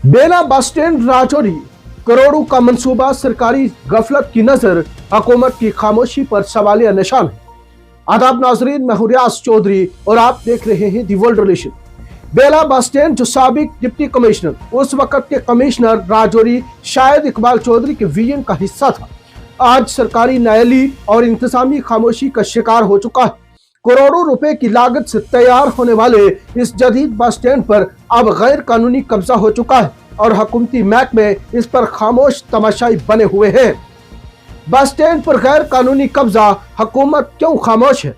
बेला bus stand Rajouri, करोड़ों का मंसूबा सरकारी गफलत की नजर, हुकूमत की खामोशी पर सवालिया निशान है। आदाब नाजरीन, मैं हूं रियाज चौधरी और आप देख रहे हैं the world relation. Bela bus stand जो साबिक डिप्टी कमिश्नर, उस वक्त के कमिश्नर राजौरी शायद इकबाल चौधरी के विजन का हिस्सा था, आज सरकारी नायली और इंतजामी खामोशी का शिकार हो चुका है। करोड़ों रुपए की लागत से तैयार होने वाले इस जदीद बस स्टैंड पर अब गैर कानूनी कब्जा हो चुका है और हुकूमती महकमे इस पर खामोश तमाशाई बने हुए हैं। बस स्टैंड पर गैर कानूनी कब्जा, हुकूमत क्यों खामोश है?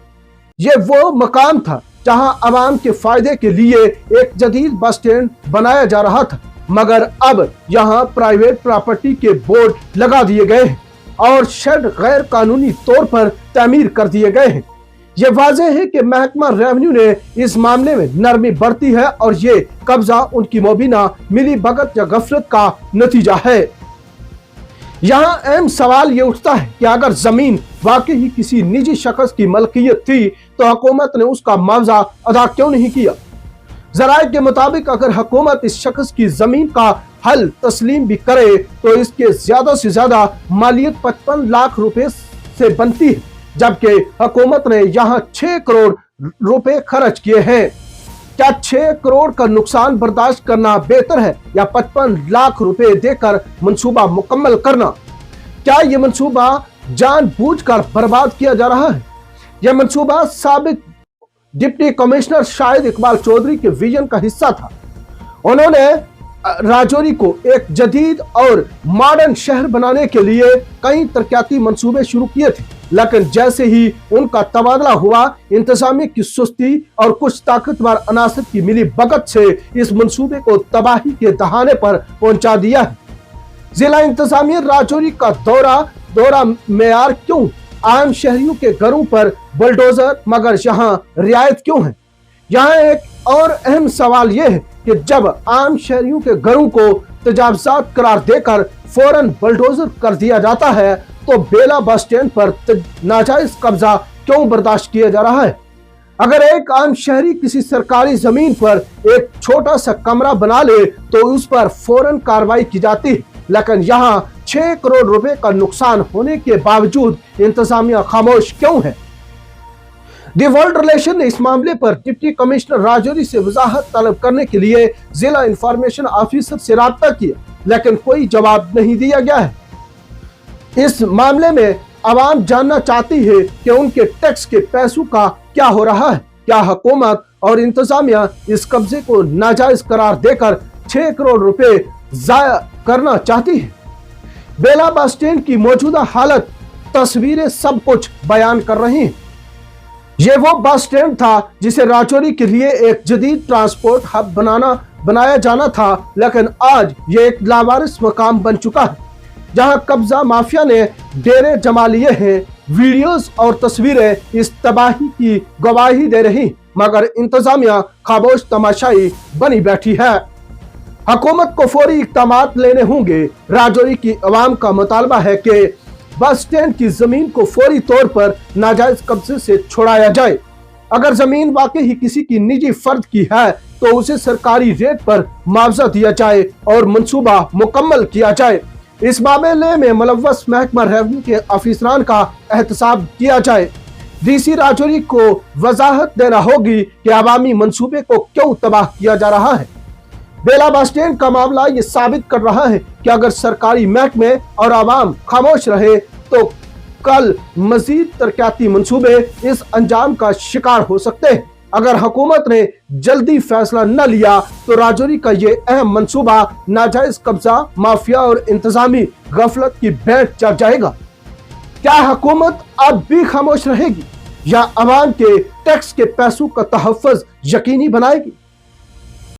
ये वो मकान था जहां आवाम के फायदे के लिए एक जदीद बस स्टैंड बनाया जा रहा था, मगर अब यहां प्राइवेट प्रॉपर्टी के बोर्ड लगा दिए गए हैं और शेड गैर कानूनी तौर पर तामीर कर दिए गए हैं। ये वाज़ेह है कि महकमा रेवेन्यू ने इस मामले में नरमी बरती है और ये कब्जा उनकी मुबीना मिली भगत या गफलत का नतीजा है। यहाँ अहम सवाल ये उठता है कि अगर जमीन वाकई ही किसी निजी शख्स की मलकियत थी तो हुकूमत ने उसका मुआवजा अदा क्यों नहीं किया? जराये के मुताबिक अगर हुकूमत इस शख्स की जमीन का हल तस्लीम भी करे तो इसके ज्यादा से ज्यादा मालियत 55 लाख रुपए से बनती है, जबकि हुकूमत ने यहाँ 6 करोड़ रुपए खर्च किए हैं। क्या 6 करोड़ का नुकसान बर्दाश्त करना बेहतर है या 55 लाख रुपए देकर मंसूबा मुकम्मल करना? क्या ये मंसूबा जानबूझकर बर्बाद किया जा रहा है? यह मंसूबा साबिक डिप्टी कमिश्नर शायद इकबाल चौधरी के विजन का हिस्सा था। उन्होंने राजौरी को एक जदीद और मॉडर्न शहर बनाने के लिए कई तरक्याती मंसूबे शुरू किए थे, लेकिन जैसे ही उनका तबादला हुआ, इंतजामी की सुस्ती और कुछ ताकतवर अनासर की मिली भगत से इस मंसूबे को तबाही के दहाने पर पहुंचा दिया है। जिला इंतजामिया राजौरी का दौरा मेयार क्यों? आम शहरियों के घरों पर बुलडोजर, मगर यहाँ रियायत क्यों है? यहाँ एक और अहम सवाल यह है कि जब आम शहरियों के घरों को तजावजात करार देकर फौरन बुलडोजर कर दिया जाता है तो बेला बस स्टैंड पर नाजायज कब्जा क्यों बर्दाश्त किया जा रहा है? अगर एक आम शहरी किसी सरकारी जमीन पर एक छोटा सा कमरा बना ले तो उस पर फौरन कार्रवाई की जाती है, लेकिन यहाँ 6 करोड़ रुपए का नुकसान होने के बावजूद इंतजामिया खामोश क्यों है? दी वर्ल्ड रिलेशन ने इस मामले पर डिप्टी कमिश्नर राजौरी से वजाहत तलब करने के लिए जिला इंफॉर्मेशन ऑफिसर से राब्ता किया, लेकिन कोई जवाब नहीं दिया गया है। इस मामले में आवाम जानना चाहती है कि उनके टैक्स के पैसों का क्या हो रहा है। क्या हुकूमत और इंतजामिया इस कब्जे को नाजायज करार देकर 6 करोड़ रुपए जाया करना चाहती है? बेला बस स्टैंड की मौजूदा हालत, तस्वीरें सब कुछ बयान कर रही हैं। ये वो बस स्टैंड था जिसे राजौरी के लिए एक जदीद ट्रांसपोर्ट हब बनाया जाना था, लेकिन आज ये एक लावारिस मकाम बन चुका है जहां कब्जा माफिया ने डेरे जमा लिए हैं। वीडियोस और तस्वीरें इस तबाही की गवाही दे रही, मगर इंतजामिया खामोश तमाशाई बनी बैठी है। हुकूमत को फौरी इक़दामात लेने होंगे। राजौरी की अवाम का मुतालबा है कि बस स्टैंड की जमीन को फौरी तौर पर नाजायज कब्जे से छुड़ाया जाए। अगर जमीन वाकई ही किसी की निजी फर्द की है तो उसे सरकारी रेट पर मुआवजा दिया जाए और मंसूबा मुकम्मल किया जाए। इस मामले में मुलव्वस महकमा रेवेन्यू के अफसरान का एहतसाब किया जाए। डीसी राजौरी को वजाहत देना होगी कि अवामी मंसूबे को क्यों तबाह किया जा रहा है। बेला बस स्टैंड का मामला ये साबित कर रहा है कि अगर सरकारी महकमे और आवाम खामोश रहे तो कल मजीद तरक्याती मंसूबे इस अंजाम का शिकार हो सकते हैं। अगर हुकूमत ने जल्दी फैसला न लिया तो राजौरी का ये अहम मंसूबा नाजायज कब्जा, माफिया और इंतजामी गफलत की भेंट चढ़ जाएगा। क्या हुकूमत अब भी खामोश रहेगी या अवाम के टैक्स के पैसों का तहफ़्फ़ुज़ यकीनी बनाएगी?